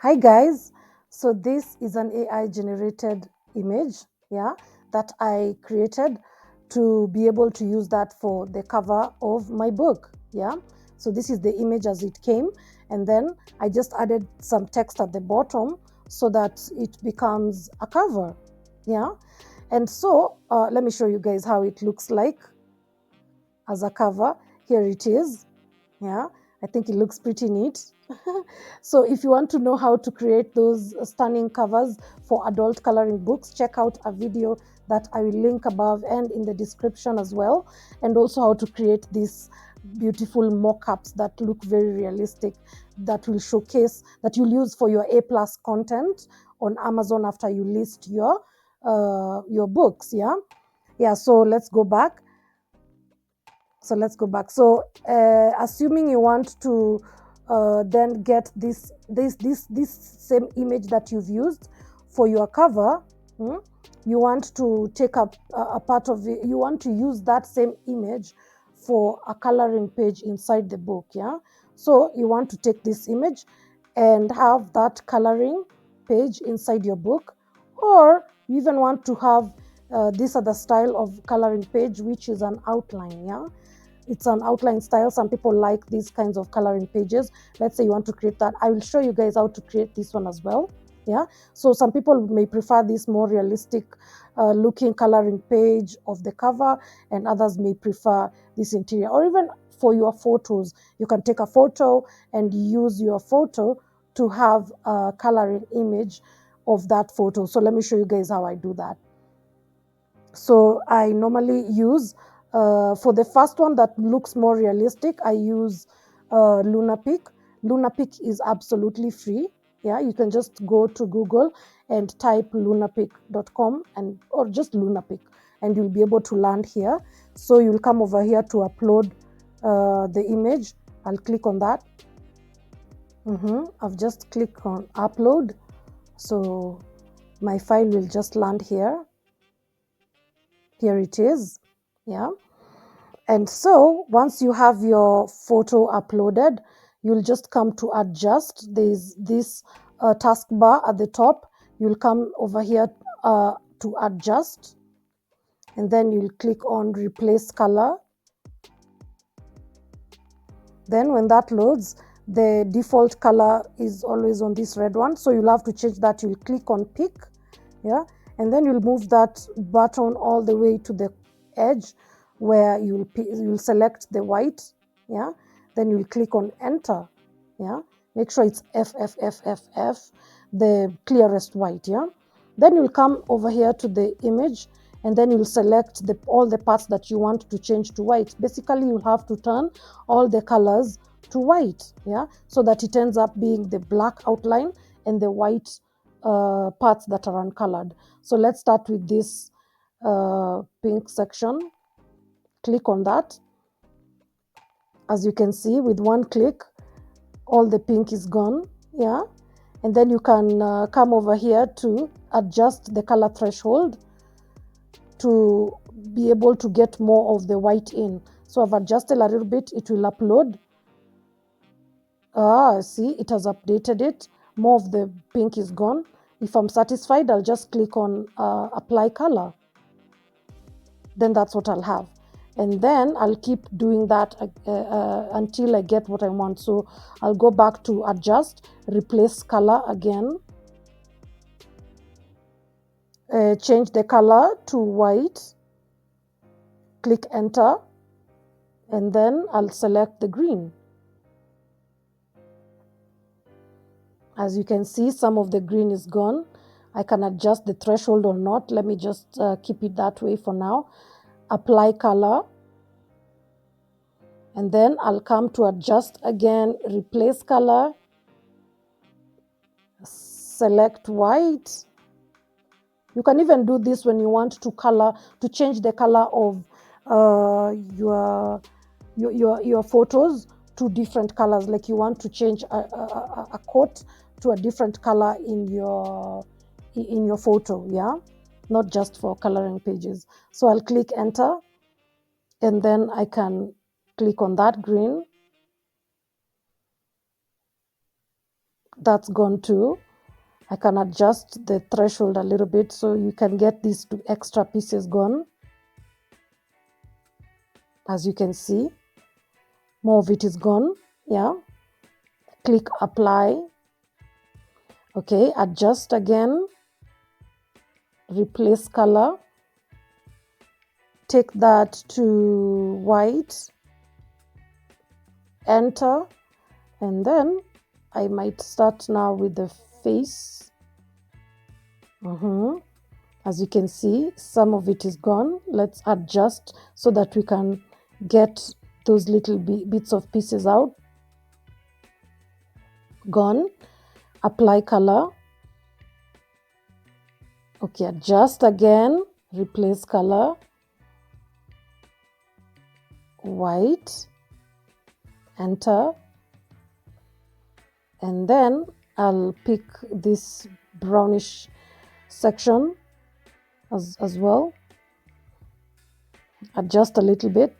Hi guys, so this is an AI generated image, yeah, that I created to be able to use that for the cover of my book, yeah. So this is the image as it came, and then I just added some text at the bottom so that it becomes a cover, yeah. And so let me show you guys how it looks like as a cover. Here it is, yeah. I think it looks pretty neat. So if you want to know how to create those stunning covers for adult coloring books, check out a video that I will link above and in the description as well, and also how to create these beautiful mock-ups that look very realistic, that will showcase, that you'll use for your A+ content on Amazon after you list your books. Yeah, so let's go back. So assuming you want to then get this same image that you've used for your cover, you want to take a part of it, you want to use that same image for a coloring page inside the book. Yeah, so you want to take this image and have that coloring page inside your book, or you even want to have this other style of coloring page, which is an outline. Yeah, it's an outline style. Some people like these kinds of coloring pages. Let's say you want to create that. I will show you guys how to create this one as well. Yeah, so some people may prefer this more realistic looking coloring page of the cover, and others may prefer this interior. Or even for your photos, you can take a photo and use your photo to have a coloring image of that photo. So let me show you guys how I do that. So I normally use, for the first one that looks more realistic, I use Lunapik. Lunapik is absolutely free. Yeah, you can just go to Google and type lunapik.com, and or just Lunapik, and you'll be able to land here. So you'll come over here to upload the image. I'll click on that. I've just clicked on upload. So my file will just land here. Here it is. Yeah. And so once you have your photo uploaded, you'll just come to adjust. There's this taskbar at the top. You'll come over here to adjust, and then you'll click on replace color. Then when that loads, the default color is always on this red one. So you'll have to change that. You'll click on pick. Yeah. And then you'll move that button all the way to the edge where you'll select the white. Yeah. Then you'll click on enter. Yeah. Make sure it's FFFFF, the clearest white. Yeah. Then you'll come over here to the image, and then you'll select all the parts that you want to change to white. Basically, you'll have to turn all the colors to white, yeah, so that it ends up being the black outline and the white parts that are uncolored. So let's start with this pink section. Click on that. As you can see, with one click, all the pink is gone, yeah. And then you can come over here to adjust the color threshold to be able to get more of the white in. So I've adjusted a little bit. It will upload. See, it has updated it. More of the pink is gone. If I'm satisfied, I'll just click on apply color. Then that's what I'll have. And then I'll keep doing that until I get what I want. So I'll go back to adjust, replace color again, change the color to white, click enter, and then I'll select the green. As you can see, some of the green is gone. I can adjust the threshold or not. Let me just keep it that way for now. Apply color. And then I'll come to adjust again, replace color, select white. You can even do this when you want to change the color of your photos to different colors. Like you want to change a coat to a different color in your photo, yeah, not just for coloring pages. So I'll click enter, and then I can click on that green, that's gone too. I can adjust the threshold a little bit so you can get these 2 extra pieces gone. As you can see, more of it is gone. Yeah, click apply. Okay, adjust again, replace color, take that to white, enter, and then I might start now with the face. As you can see, some of it is gone. Let's adjust so that we can get those little bits of pieces out. Gone. Apply color. Okay, adjust again, replace color, white, enter, and then I'll pick this brownish section as well, adjust a little bit.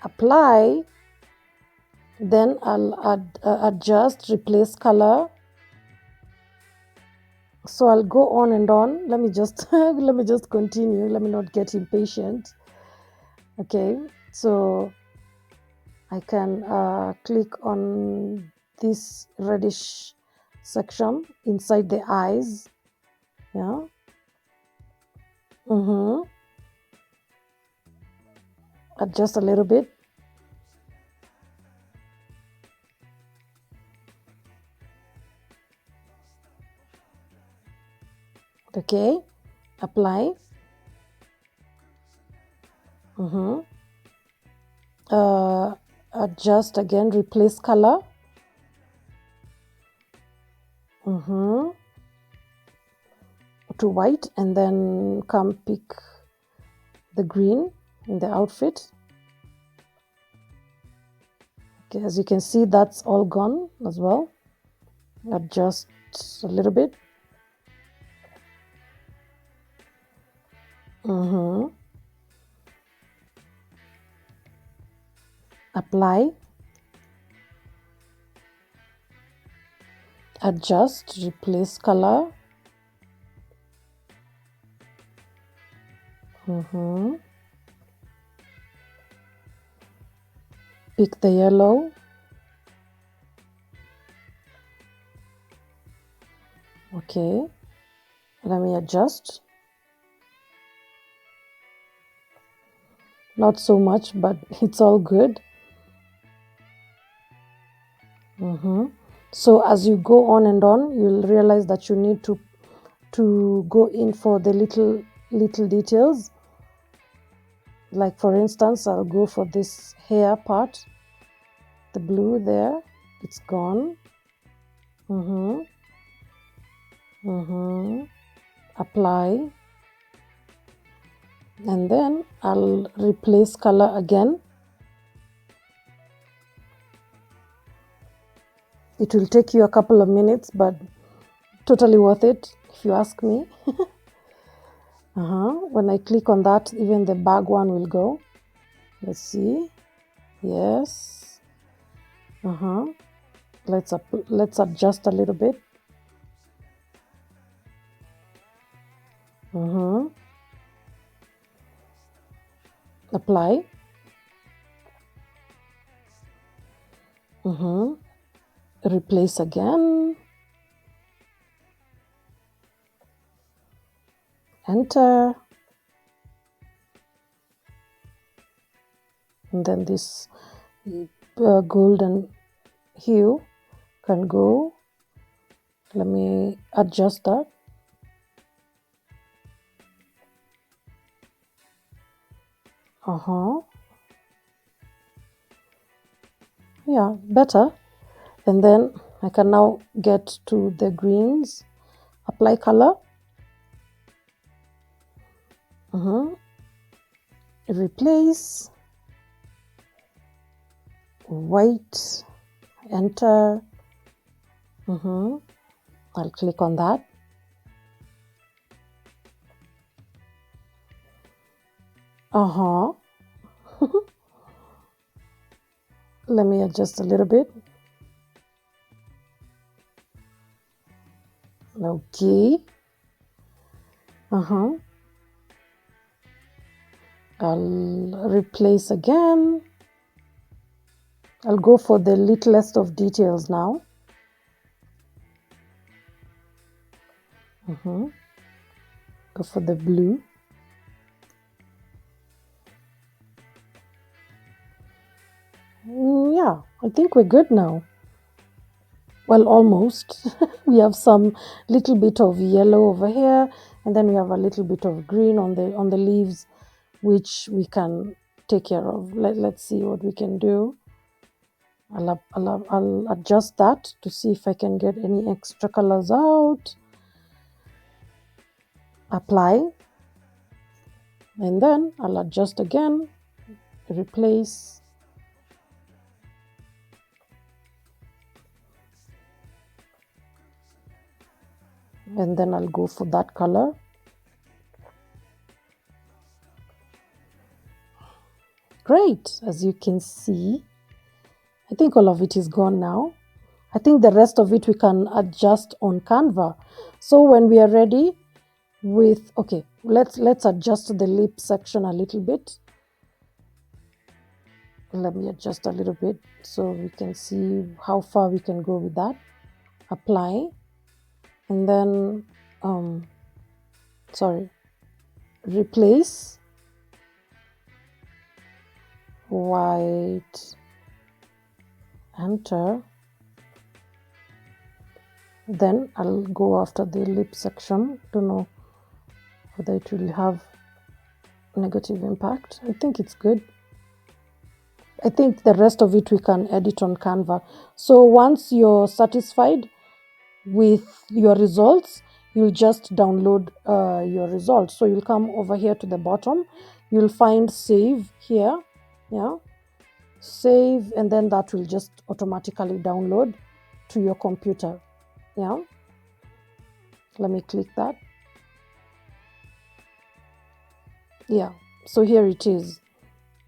Apply, then I'll adjust, replace color. So I'll go on and on. Let me just let me just continue. Let me not get impatient. Okay, so I can click on this reddish section inside the eyes. Yeah. Adjust a little bit. Okay, apply. Adjust again, replace color. To white, and then come pick the green in the outfit. Okay, as you can see, that's all gone as well. Adjust a little bit. Apply, adjust, replace color. Pick the yellow. Okay, let me adjust. Not so much, but it's all good. So as you go on and on, you'll realize that you need to go in for the little details. Like for instance, I'll go for this hair part, the blue there, it's gone. Apply, and then I'll replace color again. It will take you a couple of minutes, but totally worth it if you ask me. When I click on that, even the bag one will go. Let's see. Yes. Let's adjust a little bit. Apply. Replace again. Enter. And then this golden hue can go. Let me adjust that. Yeah, better. And then I can now get to the greens. Apply color. Replace. White. Enter. I'll click on that. Let me adjust a little bit. Okay. I'll replace again. I'll go for the littlest of details now. Go for the blue. Yeah, I think we're good now. Well, almost. We have some little bit of yellow over here, and then we have a little bit of green on the leaves, which we can take care of. Let's see what we can do. I'll adjust that to see if I can get any extra colors out. Apply, and then I'll adjust again, replace. And then I'll go for that color. Great, as you can see, I think all of it is gone now. I think the rest of it we can adjust on Canva. So when we are ready with, okay, let's adjust the lip section a little bit. Let me adjust a little bit so we can see how far we can go with that. Apply, and then replace, white, enter. Then I'll go after the lip section. Don't know whether it will have negative impact. I think it's good. I think the rest of it we can edit on Canva. So once you're satisfied with your results, you'll just download your results. So you'll come over here to the bottom, you'll find save here, yeah, save, and then that will just automatically download to your computer. Yeah, let me click that. Yeah, so here it is.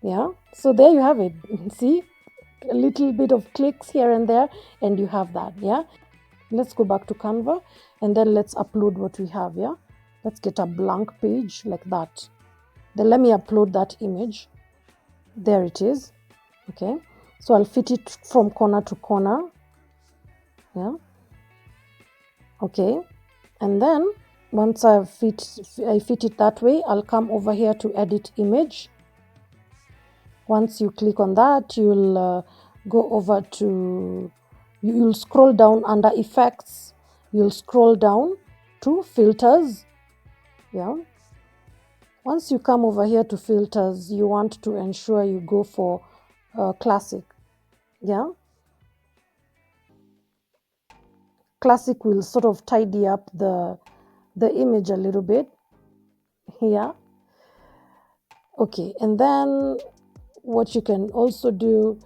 Yeah, so there you have it. See, a little bit of clicks here and there, and you have that. Yeah, let's go back to Canva, and then let's upload what we have. Yeah, let's get a blank page like that. Then let me upload that image. There it is. Okay, so I'll fit it from corner to corner. Yeah, okay, and then once I fit it that way, I'll come over here to edit image. Once you click on that, you'll go over to, you'll scroll down under effects, you'll scroll down to filters. Yeah, once you come over here to filters, you want to ensure you go for classic. Yeah, classic will sort of tidy up the image a little bit. Yeah, okay, and then what you can also do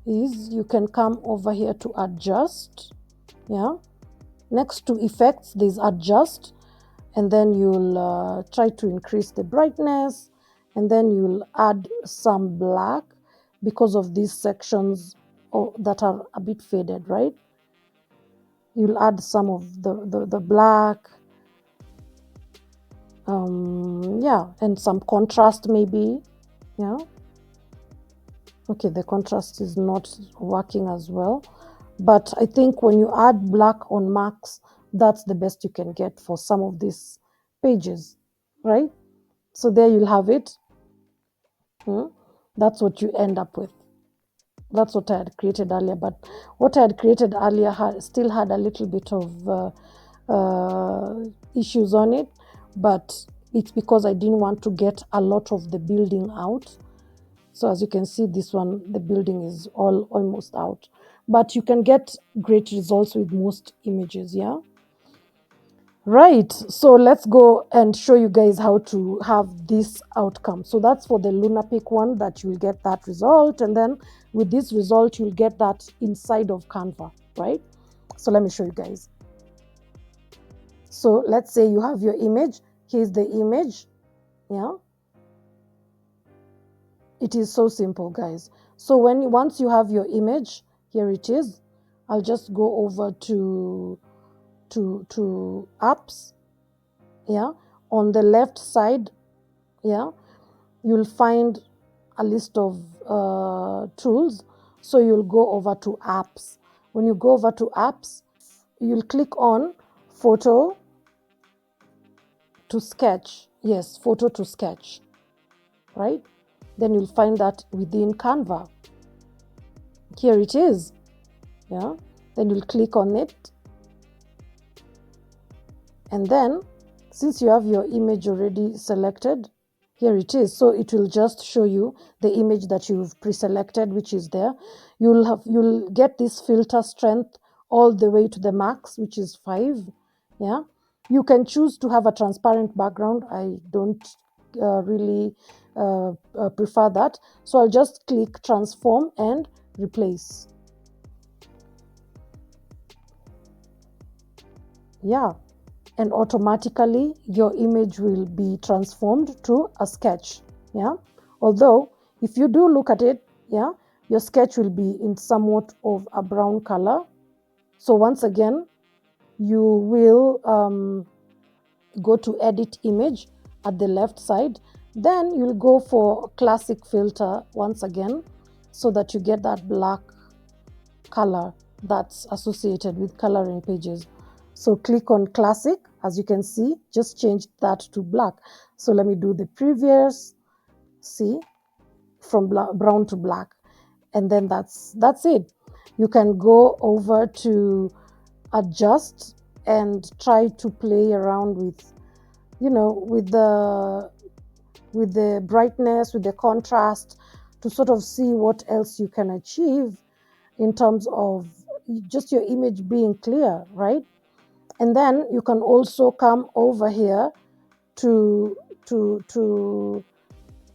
is you can come over here to adjust. Yeah, next to effects there's adjust, and then you'll try to increase the brightness, and then you'll add some black because of these sections that are a bit faded, right? You'll add some of the black, yeah, and some contrast maybe. Yeah, okay, the contrast is not working as well, but I think when you add black on max, that's the best you can get for some of these pages, right? So there you'll have it. That's what you end up with. That's what I had created earlier, but what I had created earlier still had a little bit of issues on it, but it's because I didn't want to get a lot of the building out. So as you can see, this one, the building is almost out, but you can get great results with most images. Yeah, right, so let's go and show you guys how to have this outcome. So that's for the Lunapik one, that you'll get that result, and then with this result you'll get that inside of Canva, right? So let me show you guys. So let's say you have your image. Here's the image. Yeah, It is so simple, guys. So once you have your image, here it is. I'll just go over to apps. Yeah, on the left side, yeah, you'll find a list of tools. So you'll go over to apps. When you go over to apps, you'll click on photo to sketch. Yes, photo to sketch, right? Then you'll find that within Canva. Here it is. Yeah, then you'll click on it, and then since you have your image already selected, here it is. So it will just show you the image that you've pre-selected, which is there. You'll get this filter strength all the way to the max, which is 5. Yeah, you can choose to have a transparent background. I don't really prefer that, so I'll just click transform and replace. Yeah, and automatically your image will be transformed to a sketch. Yeah, although if you do look at it, yeah, your sketch will be in somewhat of a brown color. So once again, you will go to edit image at the left side, then you'll go for classic filter once again, so that you get that black color that's associated with coloring pages. So click on classic. As you can see, just change that to black. So let me do the previous. See, from brown to black, and then that's it. You can go over to adjust and try to play around with, with the brightness, with the contrast, to sort of see what else you can achieve in terms of just your image being clear, right? And then you can also come over here to to to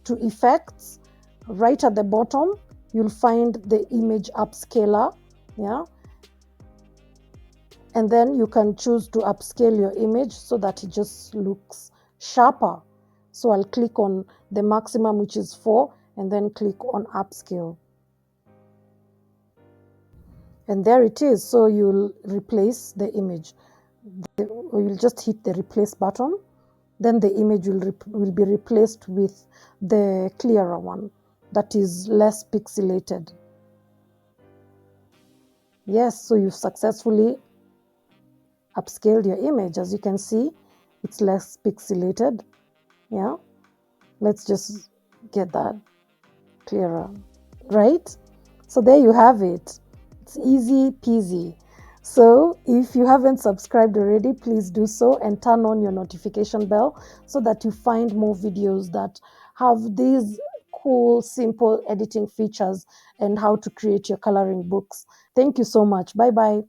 to effects. Right at the bottom, you'll find the image upscaler. Yeah, and then you can choose to upscale your image so that it just looks sharper. So I'll click on the maximum, which is 4, and then click on upscale. And there it is. So you'll replace the image. Or you'll just hit the replace button. Then the image will be replaced with the clearer one that is less pixelated. Yes, so you've successfully upscaled your image. As you can see, it's less pixelated. Yeah, let's just get that clearer, right? So there you have it. It's easy peasy. So if you haven't subscribed already, please do so and turn on your notification bell so that you find more videos that have these cool, simple editing features and how to create your coloring books. Thank you so much. Bye bye.